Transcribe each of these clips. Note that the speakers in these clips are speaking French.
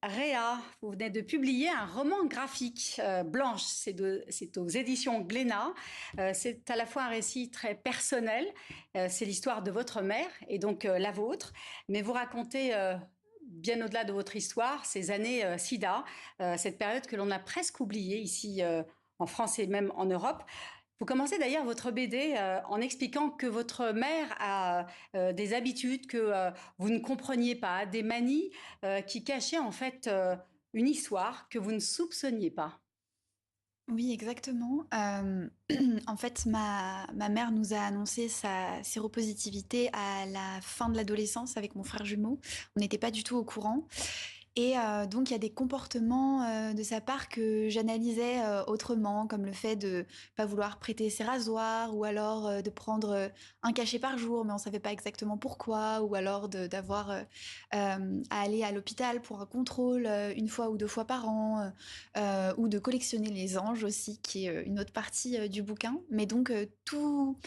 Réa, vous venez de publier un roman graphique, Blanche, c'est aux éditions Glénat. C'est à la fois un récit très personnel, c'est l'histoire de votre mère et donc la vôtre, mais vous racontez bien au-delà de votre histoire ces années SIDA, cette période que l'on a presque oubliée ici en France et même en Europe. Vous commencez d'ailleurs votre BD en expliquant que votre mère a des habitudes que vous ne compreniez pas, des manies qui cachaient en fait une histoire que vous ne soupçonniez pas. Oui, exactement. En fait, ma mère nous a annoncé sa séropositivité à la fin de l'adolescence avec mon frère jumeau. On n'était pas du tout au courant. Et donc, il y a des comportements de sa part que j'analysais autrement, comme le fait de pas vouloir prêter ses rasoirs, ou alors de prendre un cachet par jour, mais on savait pas exactement pourquoi, ou alors d'avoir à aller à l'hôpital pour un contrôle une fois ou deux fois par an, ou de collectionner les anges aussi, qui est une autre partie du bouquin. Mais donc, tous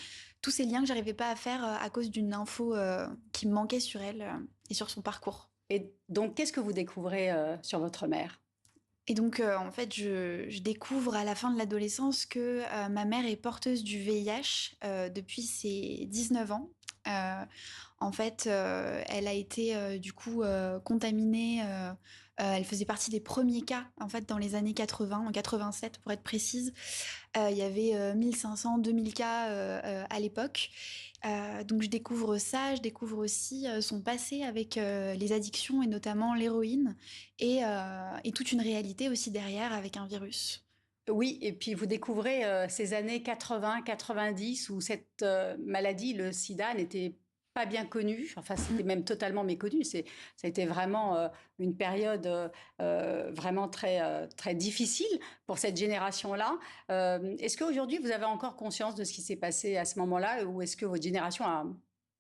ces liens que j'arrivais pas à faire à cause d'une info qui me manquait sur elle et sur son parcours. Et donc, qu'est-ce que vous découvrez sur votre mère? Et donc, en fait, je découvre à la fin de l'adolescence que ma mère est porteuse du VIH depuis ses 19 ans. Euh, En fait, elle a été du coup contaminée. Elle faisait partie des premiers cas, en fait, dans les années 80, en 87 pour être précise. Il y avait 1500, 2000 cas à l'époque. Donc je découvre ça, je découvre aussi son passé avec les addictions et notamment l'héroïne et toute une réalité aussi derrière avec un virus. Oui, et puis vous découvrez ces années 80, 90 où cette maladie, le sida, n'était pas bien connue. Enfin, c'était Mm. même totalement méconnu. Ça a été vraiment une période vraiment très difficile pour cette génération-là. Est-ce qu'aujourd'hui, vous avez encore conscience de ce qui s'est passé à ce moment-là ou est-ce que votre génération a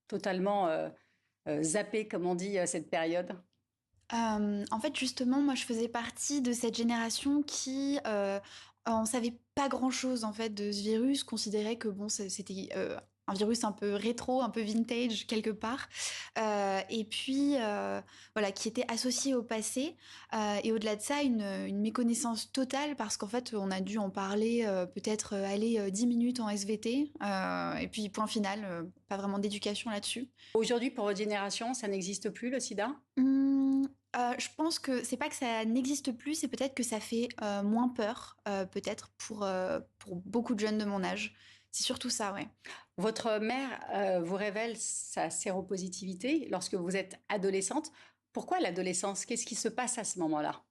totalement zappé, comme on dit, cette période? En fait, justement, moi, je faisais partie de cette génération qui on savait pas grand-chose en fait de ce virus, considérait que bon, c'était un virus un peu rétro, un peu vintage quelque part, et puis voilà, qui était associé au passé, et au-delà de ça, une méconnaissance totale parce qu'en fait, on a dû en parler peut-être aller 10 minutes en SVT, et puis point final, pas vraiment d'éducation là-dessus. Aujourd'hui, pour votre génération, ça n'existe plus, le sida? Je pense que c'est pas que ça n'existe plus, c'est peut-être que ça fait moins peur, peut-être pour beaucoup de jeunes de mon âge. C'est surtout ça, ouais. Votre mère vous révèle sa séropositivité lorsque vous êtes adolescente. Pourquoi l'adolescence? Qu'est-ce qui se passe à ce moment-là?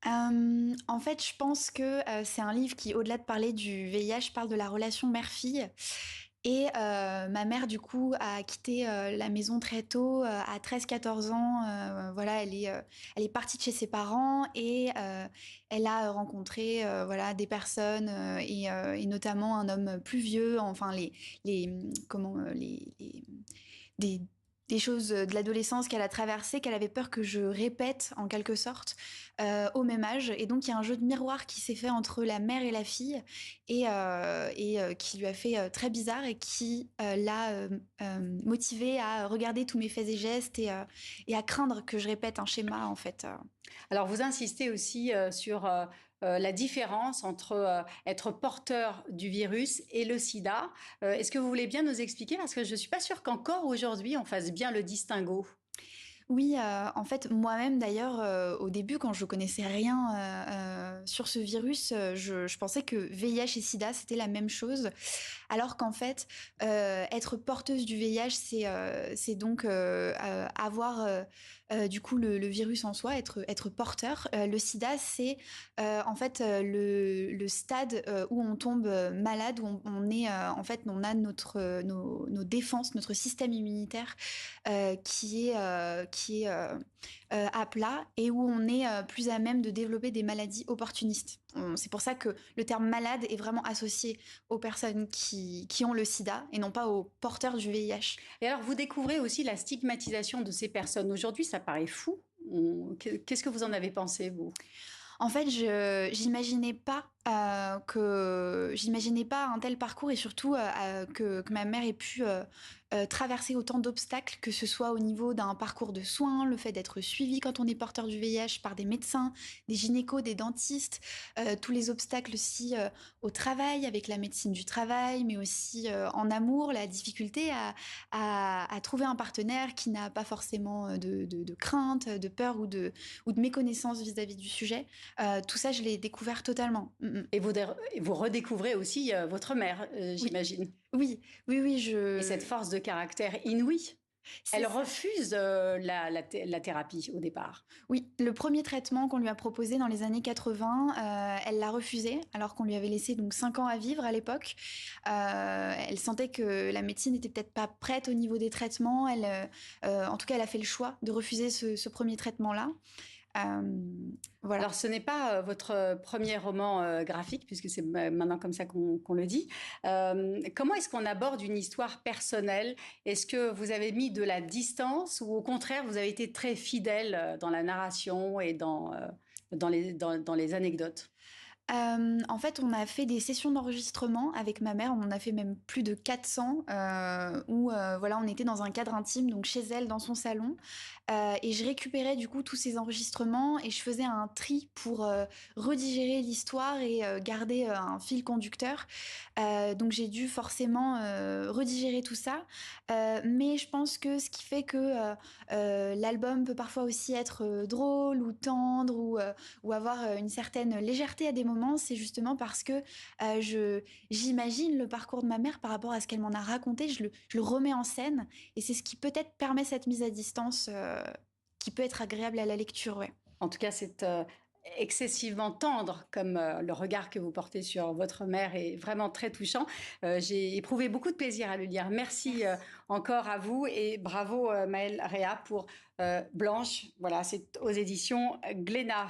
En fait, je pense que c'est un livre qui, au-delà de parler du VIH, parle de la relation mère-fille. Et ma mère, du coup, a quitté la maison très tôt, à 13-14 ans. Voilà, elle est partie de chez ses parents et elle a rencontré voilà, des personnes et notamment un homme plus vieux, enfin, comment, des, des choses de l'adolescence qu'elle a traversées, qu'elle avait peur que je répète en quelque sorte au même âge. Et donc il y a un jeu de miroir qui s'est fait entre la mère et la fille et qui lui a fait très bizarre et qui l'a motivée à regarder tous mes faits et gestes et à craindre que je répète un schéma en fait. Alors, vous insistez aussi sur la différence entre être porteur du virus et le sida. Est-ce que vous voulez bien nous expliquer? Parce que je ne suis pas sûre qu'encore aujourd'hui, on fasse bien le distinguo. Oui, en fait, moi-même d'ailleurs, au début, quand je connaissais rien sur ce virus, je pensais que VIH et SIDA c'était la même chose, alors qu'en fait, être porteuse du VIH, c'est donc avoir du coup le virus en soi, être porteur. Le SIDA, c'est en fait le stade où on tombe malade, où on est en fait, on a nos défenses, notre système immunitaire qui est à plat et où on est plus à même de développer des maladies opportunistes. C'est pour ça que le terme malade est vraiment associé aux personnes qui ont le sida et non pas aux porteurs du VIH. Et alors, vous découvrez aussi la stigmatisation de ces personnes. Aujourd'hui, ça paraît fou. Qu'est-ce que vous en avez pensé, vous? En fait, je j'imaginais pas que j'imaginais pas un tel parcours et surtout que ma mère ait pu traverser autant d'obstacles, que ce soit au niveau d'un parcours de soins, le fait d'être suivi quand on est porteur du VIH par des médecins, des gynécos, des dentistes, tous les obstacles aussi au travail avec la médecine du travail, mais aussi en amour, la difficulté à trouver un partenaire qui n'a pas forcément de crainte, de peur ou de méconnaissance vis-à-vis du sujet. Tout ça, je l'ai découvert totalement. Et vous redécouvrez aussi votre mère, Oui, j'imagine. oui, oui, oui, Et cette force de caractère inouïe. c'est Elle ça. refuse la thérapie au départ. Oui, le premier traitement qu'on lui a proposé dans les années 80, elle l'a refusé, alors qu'on lui avait laissé donc 5 ans à vivre à l'époque. Elle sentait que la médecine n'était peut-être pas prête au niveau des traitements. En tout cas, elle a fait le choix de refuser ce premier traitement-là. Euh, voilà. Alors, ce n'est pas votre premier roman graphique, puisque c'est maintenant comme ça qu'on le dit. Comment est-ce qu'on aborde une histoire personnelle? Est-ce que vous avez mis de la distance ou au contraire, vous avez été très fidèle dans la narration et dans les anecdotes? En fait, on a fait des sessions d'enregistrement avec ma mère. On en a fait même plus de 400, où voilà, on était dans un cadre intime, donc chez elle, dans son salon. Et je récupérais du coup tous ces enregistrements et je faisais un tri pour redigérer l'histoire et garder un fil conducteur. Donc j'ai dû forcément redigérer tout ça. Mais je pense que ce qui fait que l'album peut parfois aussi être drôle ou tendre ou avoir une certaine légèreté à des moments, c'est justement parce que j'imagine le parcours de ma mère par rapport à ce qu'elle m'en a raconté, je le remets en scène, et c'est ce qui peut-être permet cette mise à distance qui peut être agréable à la lecture, ouais. En tout cas, c'est excessivement tendre comme le regard que vous portez sur votre mère est vraiment très touchant. J'ai éprouvé beaucoup de plaisir à le lire. Merci Merci. encore à vous et bravo Maëlle Réa pour Blanche. Voilà, c'est aux éditions Glénat.